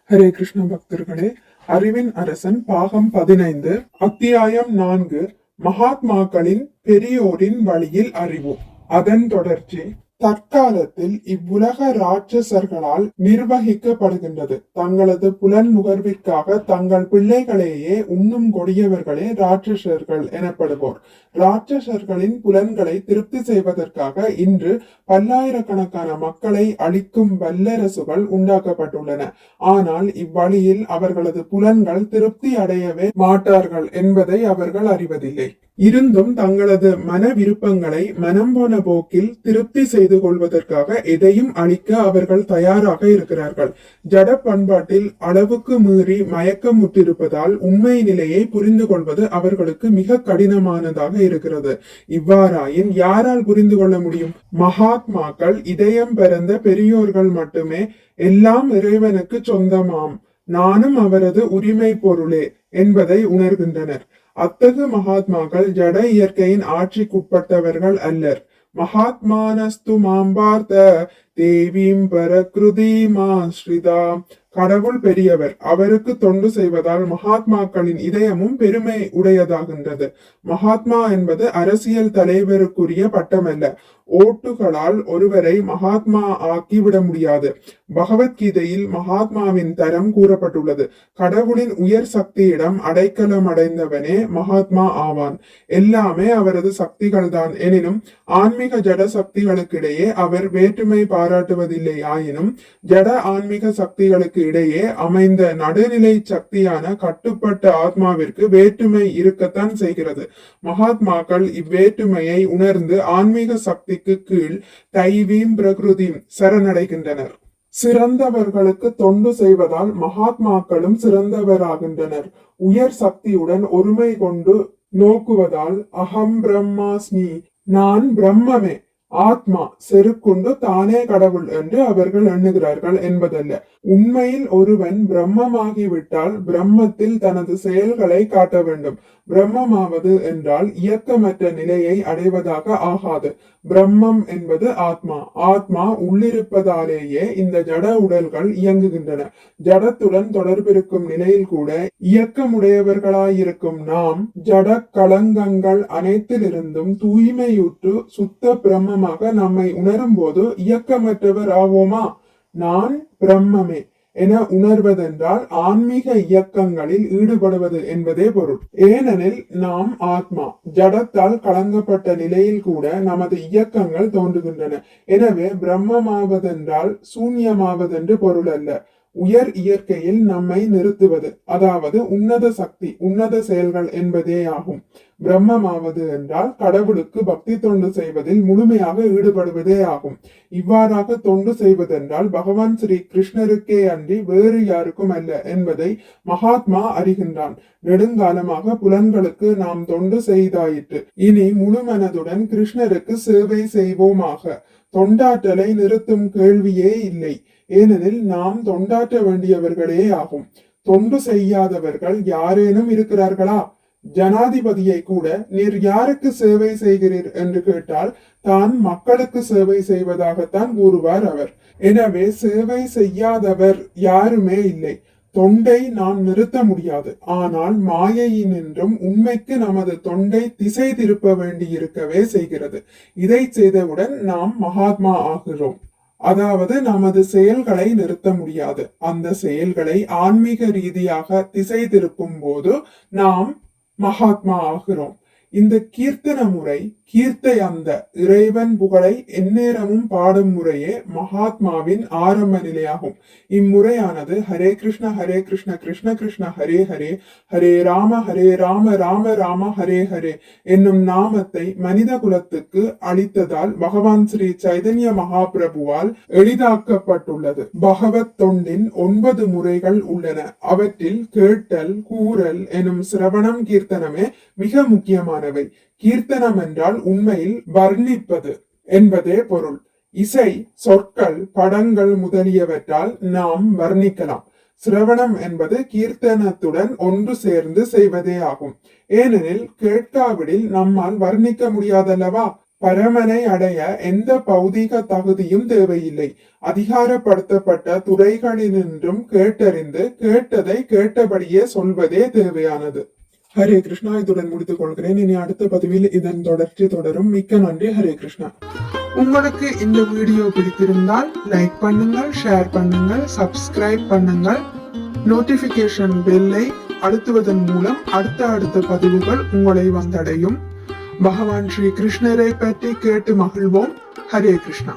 ஹரே கிருஷ்ண பக்தர்களே, அறிவின் அரசன் பாகம் 15 அத்தியாயம் 4 மகாத்மாக்களின் பெரியோரின் வழியில் அறிவு. அதன் தொடர்ச்சி தற்காலத்தில் இவ்வுலக ராட்சசர்களால் நிர்வகிக்கப்படுகின்றது. தங்களது புலன் நுகர்விற்காக தங்கள் பிள்ளைகளையே உண்ணும் கொடியவர்களே ராட்சசர்கள் எனப்படுவோர். ராட்சசர்களின் புலன்களை திருப்தி செய்வதற்காக இன்று பல்லாயிரக்கணக்கான மக்களை அழிக்கும் வல்லரசுகள் உண்டாக்கப்பட்டுள்ளன. ஆனால் இவ்வழியில் அவர்களது புலன்கள் திருப்தி அடையவே மாட்டார்கள் என்பதை அவர்கள் அறிவதில்லை. இருந்தும் தங்களது மன விருப்பங்களை மனம் போன போக்கில் திருப்தி செய்து கொள்வதற்காக எதையும் அளிக்க அவர்கள் தயாராக இருக்கிறார்கள். ஜட பண்பாட்டில் அளவுக்கு மீறி மயக்கமுற்றிருப்பதால் உண்மை நிலையை புரிந்து கொள்வது அவர்களுக்கு மிக கடினமானதாக இருக்கிறது. இவ்வாறாயின் யாரால் புரிந்து கொள்ள முடியும்? மகாத்மாக்கள், இதயம் பிறந்த பெரியோர்கள் மட்டுமே எல்லாம் இறைவனுக்கு சொந்தமாம், நானும் அவரது உரிமை பொருளே என்பதை உணர்கின்றனர். அத்தகு மகாத்மாக்கள் ஜட இயற்கையின் ஆட்சிக்குட்பட்டவர்கள் அல்லர். மகாத்மானஸ்து மாம்பார்த்த தேவீம் பரக்ருதிமாஸ்ரிதா. கடவுள் பெரியவர், அவருக்கு தொண்டு செய்வதால் மகாத்மாக்களின் இதயமும் பெருமை உடையதாகின்றது. மகாத்மா என்பது அரசியல் தலைவருக்குரிய பட்டமல்ல. ஓட்டுகளால் ஒருவரை மகாத்மா ஆக்கிவிட முடியாது. பகவத்கீதையில் மகாத்மாவின் தரம் கூறப்பட்டுள்ளது. கடவுளின் உயர் சக்தியிடம் அடைக்கலம் அடைந்தவனே மகாத்மா ஆவான். எல்லாமே அவரது சக்திகள் தான். எனினும் ஆன்மீக ஜட சக்திகளுக்கிடையே அவர் வேற்றுமை பாராட்டுவதில்லை. ஆயினும் ஜட ஆன்மீக சக்திகளுக்கு இடையே அமைந்த நடுநிலை சக்தியான கட்டுப்பட்ட ஆத்மாவிற்கு வேற்றுமை இருக்கத்தான் செய்கிறது. மகாத்மாக்கள் இவ்வேற்றுமையை உணர்ந்து ஆன்மீக சக்திக்கு கீழ் தைவீம் பிரகிருதியும் சரணடைகின்றனர். சிறந்தவர்களுக்கு தொண்டு செய்வதால் மகாத்மாக்களும் சிறந்தவராகின்றனர். உயர் சக்தியுடன் ஒருமை கொண்டு நோக்குவதால் அகம் பிரம்மாஸ்மி, நான் பிரம்மமே, ஆத்மா செருக்குண்டு தானே கடவுள் என்று அவர்கள் எண்ணுகிறார்கள் என்பதல்ல. உண்மையில் ஒருவன் பிரம்மமாகிவிட்டால் பிரம்மத்தில் தனது செயல்களை காட்ட வேண்டும். பிரம்மமாவது என்றால் இயக்கமற்ற நிலையை அடைவதாக ஆகாது. பிரம்மம் என்பது ஆத்மா. ஆத்மா உள்ளிருப்பதாலேயே இந்த ஜட உடல்கள் இயங்குகின்றன. ஜடத்துடன் தொடர்பிருக்கும் நிலையில் கூட இயக்கமுடையவர்களாயிருக்கும் நாம் ஜட களங்கங்கள் அனைத்திலிருந்தும் தூய்மையுற்று சுத்த பிரம்மமாக நம்மை உணரும் போது இயக்கமற்றவர் ஆவோமா? நான் பிரம்மமே என உணர்வதென்றால் ஆன்மீக இயக்கங்களில் ஈடுபடுவது என்பதே பொருள். ஏனெனில் நாம் ஆத்மா. ஜடத்தால் கலங்கப்பட்ட நிலையில் கூட நமது இயக்கங்கள் தோன்றுகின்றன. எனவே பிரம்மமாவதென்றால் சூன்யமாவதென்று பொருள் அல்ல. உயர் இயற்கையில் நம்மை நிறுத்துவது, அதாவது உன்னத சக்தி, உன்னத செயல்கள் என்பதே ஆகும். பிரம்மமாவது என்றால் கடவுளுக்கு பக்தி தொண்டு செய்வதில் முழுமையாக ஈடுபடுவதே ஆகும். இவ்வாறாக தொண்டு செய்வதென்றால் பகவான் ஸ்ரீ கிருஷ்ணருக்கே அன்றி வேறு யாருக்கும் அல்ல என்பதை மகாத்மா அறிகின்றான். நெடுங்காலமாக புலன்களுக்கு நாம் தொண்டு செய்தாயிற்று. இனி முழு மனதுடன் கிருஷ்ணருக்கு சேவை செய்வோமாக. தொண்டாற்றலை நிறுத்தும் கேள்வியே இல்லை. ஏனெனில் நாம் தொண்டாற்ற வேண்டியவர்களே ஆகும். தொண்டு செய்யாதவர்கள் யாரேனும் இருக்கிறார்களா? ஜனாதிபதியை கூட நீர் யாருக்கு சேவை செய்கிறீர் என்று கேட்டால் தான் மக்களுக்கு சேவை செய்வதாகத்தான் கூறுவார் அவர். எனவே சேவை செய்யாதவர் யாருமே இல்லை. தொண்டை நாம் நிறுத்த முடியாது. ஆனால் மாயையினின்றும் உண்மைக்கு நமது தொண்டை திசை திருப்ப வேண்டியிருக்கவே செய்கிறது. இதை செய்தவுடன் நாம் மகாத்மா ஆகிறோம். அதாவது நமது செயல்களை நிறுத்த முடியாது. அந்த செயல்களை ஆன்மீக ரீதியாக திசை திருப்பும் போது நாம் மகாத்மா ஆகிறோம். இந்த கீர்த்தன முறை, கீர்த்தை, அந்த இறைவன் புகழை எந்நேரமும் பாடும் முறையே மகாத்மாவின் ஆரம்ப நிலையாகும். இம்முறையானது ஹரே கிருஷ்ண கிருஷ்ண கிருஷ்ண ஹரே ஹரே, ஹரே ராம ராம ராம ஹரே ஹரே என்னும் நாமத்தை மனித குலத்துக்கு அளித்ததால் பகவான் ஸ்ரீ சைதன்ய மகாபிரபுவால் எளிதாக்கப்பட்டுள்ளது. பகவத் தொண்டின் 9 முறைகள் உள்ளன. அவற்றில் கேட்டல், கூறல் எனும் சிரவணம், கீர்த்தனமே மிக முக்கியமானவை. கீர்த்தனம் என்றால் உண்மையில் வர்ணிப்பது என்பதே பொருள். இசை, சொற்கள், படங்கள் முதலியவற்றால் நாம் வர்ணிக்கலாம். சிரவணம் என்பது கீர்த்தனத்துடன் ஒன்று சேர்ந்து செய்வதே ஆகும். ஏனெனில் கேட்காவிடில் நம்மால் வர்ணிக்க முடியாதல்லவா? பரமனை அடைய எந்த பௌதீக தகுதியும் தேவையில்லை. அதிகாரப்படுத்தப்பட்ட துறைகளினின்றும் கேட்டறிந்து கேட்டதை கேட்டபடியே சொல்வதே தேவையானது. ஹரே கிருஷ்ணா. இதுடன் முடித்துக் கொள்கிறேன். இனி அடுத்த பதிவில் இதன் தொடர்ச்சி தொடரும். மிக்க நன்றி. ஹரே கிருஷ்ணா. உங்களுக்கு இந்த வீடியோ பிடித்திருந்தால் லைக் பண்ணுங்கள், ஷேர் பண்ணுங்கள், சப்ஸ்கிரைப் பண்ணுங்கள். நோட்டிபிகேஷன் பெல்லை அழுத்துவதன் மூலம் அடுத்த பதிவுகள் உங்களை வந்தடையும். பகவான் ஸ்ரீ கிருஷ்ணரை பற்றி கேட்டு மகிழ்வோம். ஹரே கிருஷ்ணா.